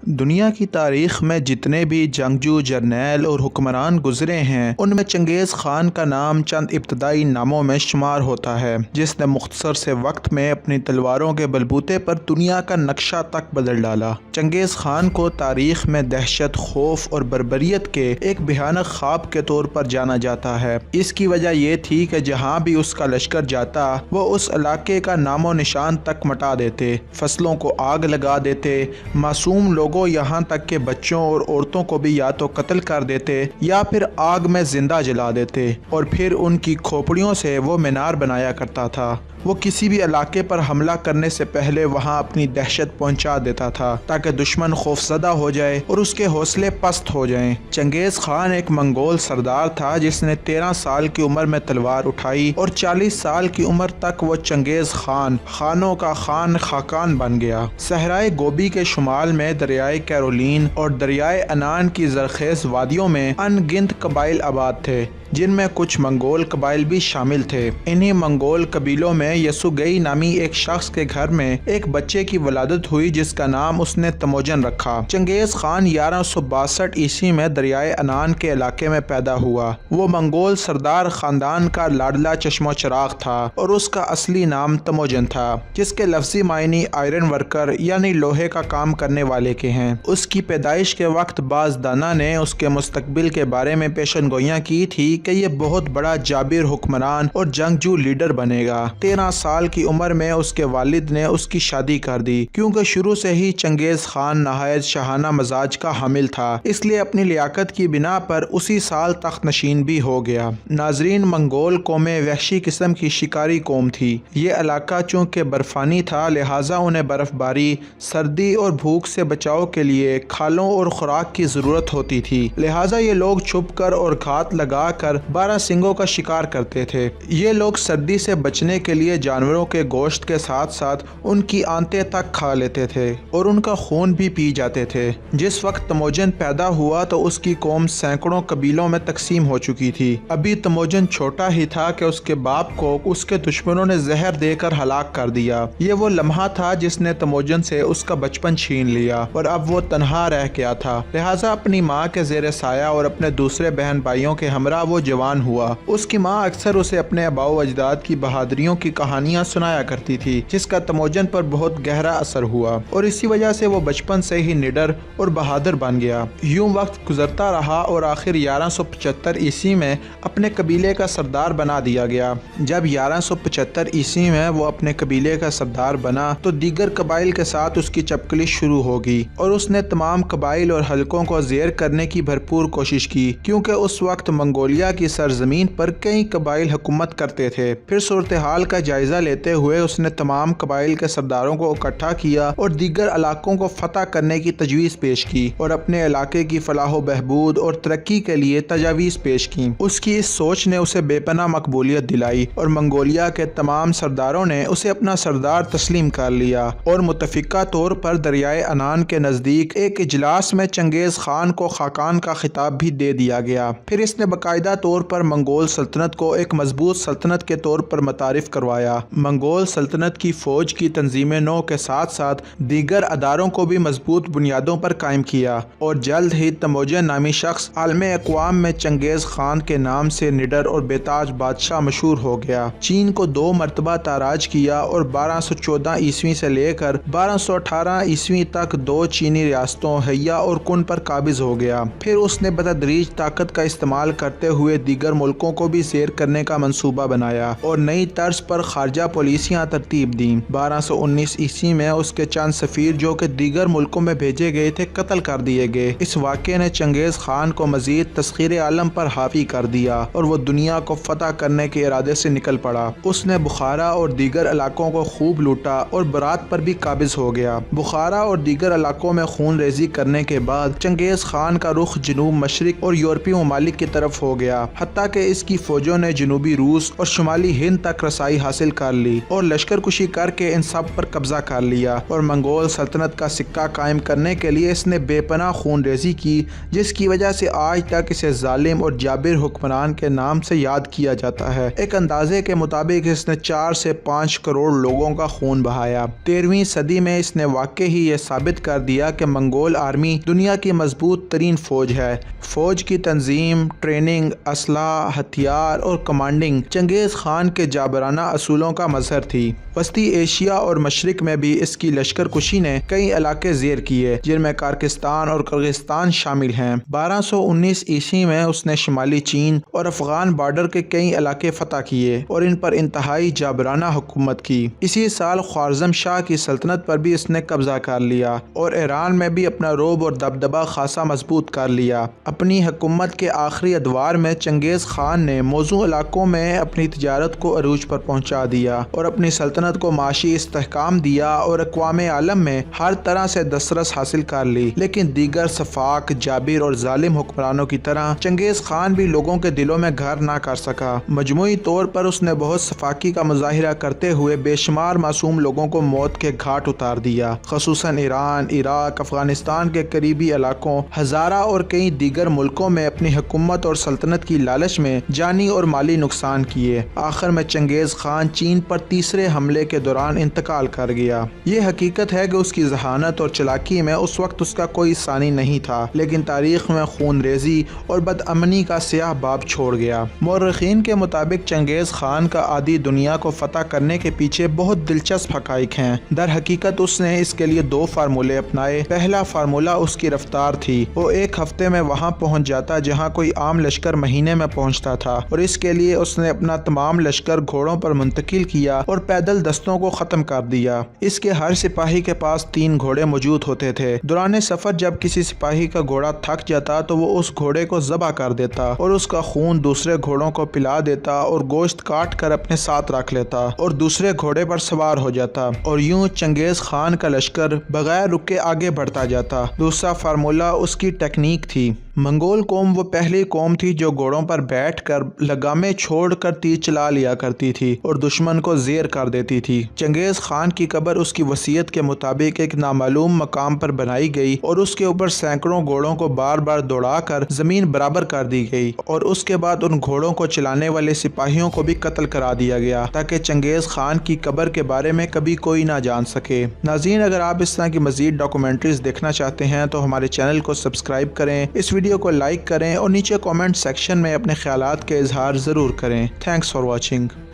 دنیا کی تاریخ میں جتنے بھی جنگجو جرنیل اور حکمران گزرے ہیں ان میں چنگیز خان کا نام چند ابتدائی ناموں میں شمار ہوتا ہے، جس نے مختصر سے وقت میں اپنی تلواروں کے بلبوتے پر دنیا کا نقشہ تک بدل ڈالا۔ چنگیز خان کو تاریخ میں دہشت، خوف اور بربریت کے ایک بھیانک خواب کے طور پر جانا جاتا ہے۔ اس کی وجہ یہ تھی کہ جہاں بھی اس کا لشکر جاتا وہ اس علاقے کا نام و نشان تک مٹا دیتے، فصلوں کو آگ لگا دیتے، معصوم لوگوں یہاں تک کہ بچوں اور عورتوں کو بھی یا تو قتل کر دیتے یا پھر آگ میں زندہ جلا دیتے، اور پھر ان کی کھوپڑیوں سے وہ مینار بنایا کرتا تھا۔ وہ کسی بھی علاقے پر حملہ کرنے سے پہلے وہاں اپنی دہشت پہنچا دیتا تھا تاکہ دشمن خوفزدہ ہو جائے اور اس کے حوصلے پست ہو جائیں۔ چنگیز خان ایک منگول سردار تھا جس نے 13 سال کی عمر میں تلوار اٹھائی اور 40 سال کی عمر تک وہ چنگیز خان، خانوں کا خان، خاقان بن گیا۔ صحرائے گوبی کے شمال میں دریائے کیرولین اور دریائے انان کی زرخیز وادیوں میں ان گنت قبائل آباد تھے، جن میں کچھ منگول قبائل بھی شامل تھے۔ انہی منگول قبیلوں میں یسوگئی نامی ایک شخص کے گھر میں ایک بچے کی ولادت ہوئی جس کا نام اس نے تموجن رکھا۔ چنگیز خان 1162 عیسوی میں دریائے انان کے علاقے میں پیدا ہوا۔ وہ منگول سردار خاندان کا لاڈلا چشم و چراغ تھا اور اس کا اصلی نام تموجن تھا، جس کے لفظی معنی آئرن ورکر یعنی لوہے کا کام کرنے والے کے ہیں۔ اس کی پیدائش کے وقت بعض دانا نے اس کے مستقبل کے بارے میں پیشن گوئیاں کی تھی کہ یہ بہت بڑا جابر حکمران اور جنگجو لیڈر بنے گا۔ 13 سال کی عمر میں اس کے والد نے اس کی شادی کر دی، کیونکہ شروع سے ہی چنگیز خان نہایت شاہانہ مزاج کا حامل تھا، اس لیے اپنی لیاقت کی بنا پر اسی سال تخت نشین بھی ہو گیا۔ ناظرین، منگول قومیں وحشی قسم کی شکاری قوم تھی۔ یہ علاقہ چونکہ برفانی تھا لہٰذا انہیں برف باری، سردی اور بھوک سے بچاؤ کے لیے کھالوں اور خوراک کی ضرورت ہوتی تھی، لہٰذا یہ لوگ چھپ کر اور گھات لگا کر 12 سنگوں کا شکار کرتے تھے۔ یہ لوگ سردی سے بچنے کے لیے جانوروں کے گوشت کے ساتھ ساتھ ان کی آنتیں تک کھا لیتے تھے اور ان کا خون بھی پی جاتے تھے۔ جس وقت تموجن پیدا ہوا تو اس کی قوم سینکڑوں قبیلوں میں تقسیم ہو چکی تھی۔ ابھی تموجن چھوٹا ہی تھا کہ اس کے باپ کو اس کے دشمنوں نے زہر دے کر ہلاک کر دیا۔ یہ وہ لمحہ تھا جس نے تموجن سے اس کا بچپن چھین لیا اور اب وہ تنہا رہ گیا تھا، لہٰذا اپنی ماں کے زیر سایہ اور اپنے دوسرے بہن بھائیوں کے ہمراہ وہ جوان ہوا۔ اس کی ماں اکثر اسے اپنے آباء و اجداد کی بہادریوں کی کہانیاں سنایا کرتی تھی، جس کا تموجن پر بہت گہرا اثر ہوا اور اسی وجہ سے وہ بچپن سے ہی نڈر اور بہادر بن گیا۔ یوں وقت گزرتا رہا اور آخر 1175 عیسوی میں اپنے قبیلے کا سردار بنا دیا گیا۔ جب 1175 عیسوی میں وہ اپنے قبیلے کا سردار بنا تو دیگر قبائل کے ساتھ اس کی چپکلی شروع ہوگی اور اس نے تمام قبائل اور حلقوں کو زیر کرنے کی بھرپور کوشش کی، کیونکہ اس وقت منگولیا کی سرزمین پر کئی قبائل حکومت کرتے تھے۔ پھر صورتحال کا جائزہ لیتے ہوئے اس نے تمام قبائل کے سرداروں کو اکٹھا کیا اور دیگر علاقوں کو فتح کرنے کی تجویز پیش کی اور اپنے علاقے کی فلاح و بہبود اور ترقی کے لیے تجاویز پیش کی۔ اس کی اس سوچ نے اسے بے پناہ مقبولیت دلائی اور منگولیا کے تمام سرداروں نے اسے اپنا سردار تسلیم کر لیا اور متفقہ طور پر دریائے انان کے نزدیک ایک اجلاس میں چنگیز خان کو خاقان کا خطاب بھی دے دیا گیا۔ پھر اس نے باقاعدہ طور پر منگول سلطنت کو ایک مضبوط سلطنت کے طور پر متعارف کروایا۔ منگول سلطنت کی فوج کی تنظیم نو کے ساتھ ساتھ دیگر اداروں کو بھی مضبوط بنیادوں پر قائم کیا اور جلد ہی تموجن نامی شخص عالم اقوام میں چنگیز خان کے نام سے نڈر اور بے تاج بادشاہ مشہور ہو گیا۔ چین کو 2 مرتبہ تاراج کیا اور 1214 عیسوی سے لے کر 1218 عیسوی تک 2 چینی ریاستوں ہیا اور کن پر قابض ہو گیا۔ پھر اس نے بتدریج طاقت کا استعمال کرتے ہوئے دیگر ملکوں کو بھی زیر کرنے کا منصوبہ بنایا اور نئی طرز پر خارجہ پالیسیاں ترتیب دیں۔ 1219 عیسوی میں اس کے چند سفیر جو کہ دیگر ملکوں میں بھیجے گئے تھے قتل کر دیے گئے۔ اس واقعے نے چنگیز خان کو مزید تسخیر عالم پر حاوی کر دیا اور وہ دنیا کو فتح کرنے کے ارادے سے نکل پڑا۔ اس نے بخارا اور دیگر علاقوں کو خوب لوٹا اور برات پر بھی قابض ہو گیا۔ بخارا اور دیگر علاقوں میں خون ریزی کرنے کے بعد چنگیز خان کا رخ جنوب مشرق اور یورپی ممالک کی طرف ہو گیا، حتیٰ کہ اس کی فوجوں نے جنوبی روس اور شمالی ہند تک رسائی حاصل کر لی اور لشکر کشی کر کے ان سب پر قبضہ کر لیا اور منگول سلطنت کا سکہ قائم کرنے کے لیے اس نے بے پناہ خون ریزی کی، جس کی وجہ سے آج تک اسے ظالم اور جابر حکمران کے نام سے یاد کیا جاتا ہے۔ ایک اندازے کے مطابق اس نے 4 سے 5 کروڑ لوگوں کا خون بہایا۔ 13ویں صدی میں اس نے واقعی ہی یہ ثابت کر دیا دیا کہ منگول آرمی دنیا کی مضبوط ترین فوج ہے۔ فوج کی تنظیم، ٹریننگ، اسلحہ، ہتھیار اور کمانڈنگ چنگیز خان کے جابرانہ اصولوں کا مظہر تھی۔ وسطی ایشیا اور مشرق میں بھی اس کی لشکر کشی نے کئی علاقے زیر کیے، جن میں کازکستان اور کرغزستان شامل ہیں۔ 1219 عیسوی میں اس نے شمالی چین اور افغان بارڈر کے کئی علاقے فتح کیے اور ان پر انتہائی جابرانہ حکومت کی۔ اسی سال خوارزم شاہ کی سلطنت پر بھی اس نے قبضہ کر لیا اور ایران میں بھی اپنا رعب اور دبدبہ خاصا مضبوط کر لیا۔ اپنی حکومت کے آخری ادوار میں چنگیز خان نے موزوں علاقوں میں اپنی تجارت کو عروج پر پہنچا دیا اور اپنی سلطنت کو معاشی استحکام دیا اور اقوام عالم میں ہر طرح سے دسترس حاصل کر لی۔ لیکن دیگر سفاک، جابر اور ظالم حکمرانوں کی طرح چنگیز خان بھی لوگوں کے دلوں میں گھر نہ کر سکا۔ مجموعی طور پر اس نے بہت سفاکی کا مظاہرہ کرتے ہوئے بے شمار معصوم لوگوں کو موت کے گھاٹ اتار دیا، خصوصاً ایران، عراق، افغانستان کے قریبی علاقوں، ہزارہ اور کئی دیگر ملکوں میں اپنی حکومت اور سلطنت کی لالچ میں جانی اور مالی نقصان کیے۔ آخر میں چنگیز خان چین پر تیسرے حملے کے دوران انتقال کر گیا۔ یہ حقیقت ہے کہ اس کی ذہانت اور چلاکی میں اس وقت اس کا کوئی ثانی نہیں تھا، لیکن تاریخ میں خون ریزی اور بدامنی کا سیاہ باب چھوڑ گیا۔ مورخین کے مطابق چنگیز خان کا آدھی دنیا کو فتح کرنے کے پیچھے بہت دلچسپ حقائق ہیں۔ در حقیقت اس نے اس کے لیے 2 فارمولے اپنائے۔ پہلا فارمولہ اس کی رفتار تھی۔ وہ 1 ہفتے میں وہاں پہنچ جاتا جہاں کوئی عام لشکر مہینے میں پہنچتا تھا، اور اس کے لیے اس نے اپنا تمام لشکر گھوڑوں پر منتقل کیا اور پیدل دستوں کو ختم کر دیا۔ اس کے ہر سپاہی کے پاس 3 گھوڑے موجود ہوتے تھے۔ دوران سفر جب کسی سپاہی کا گھوڑا تھک جاتا تو وہ اس گھوڑے کو ذبح کر دیتا اور اس کا خون دوسرے گھوڑوں کو پلا دیتا اور گوشت کاٹ کر اپنے ساتھ رکھ لیتا اور دوسرے گھوڑے پر سوار ہو جاتا، اور یوں چنگیز خان کا لشکر بغیر رکے آگے بڑھتا جاتا۔ دوسرا فارمولہ اس کی ٹیکنیک تھی۔ منگول قوم وہ پہلی قوم تھی جو گھوڑوں پر بیٹھ کر لگامیں چھوڑ کر تیر چلا لیا کرتی تھی اور دشمن کو زیر کر دیتی تھی۔ چنگیز خان کی قبر اس کی وصیت کے مطابق ایک نامعلوم مقام پر بنائی گئی اور اس کے اوپر سینکڑوں گھوڑوں کو بار بار دوڑا کر زمین برابر کر دی گئی، اور اس کے بعد ان گھوڑوں کو چلانے والے سپاہیوں کو بھی قتل کرا دیا گیا تاکہ چنگیز خان کی قبر کے بارے میں کبھی کوئی نہ جان سکے۔ ناظرین، اگر آپ اس طرح کی مزید ڈاکومنٹریز دیکھنا چاہتے ہیں تو ہمارے چینل کو سبسکرائب کریں، اس ویڈیو کو لائک کریں اور نیچے کامنٹ سیکشن میں اپنے خیالات کے اظہار ضرور کریں۔ Thanks for watching.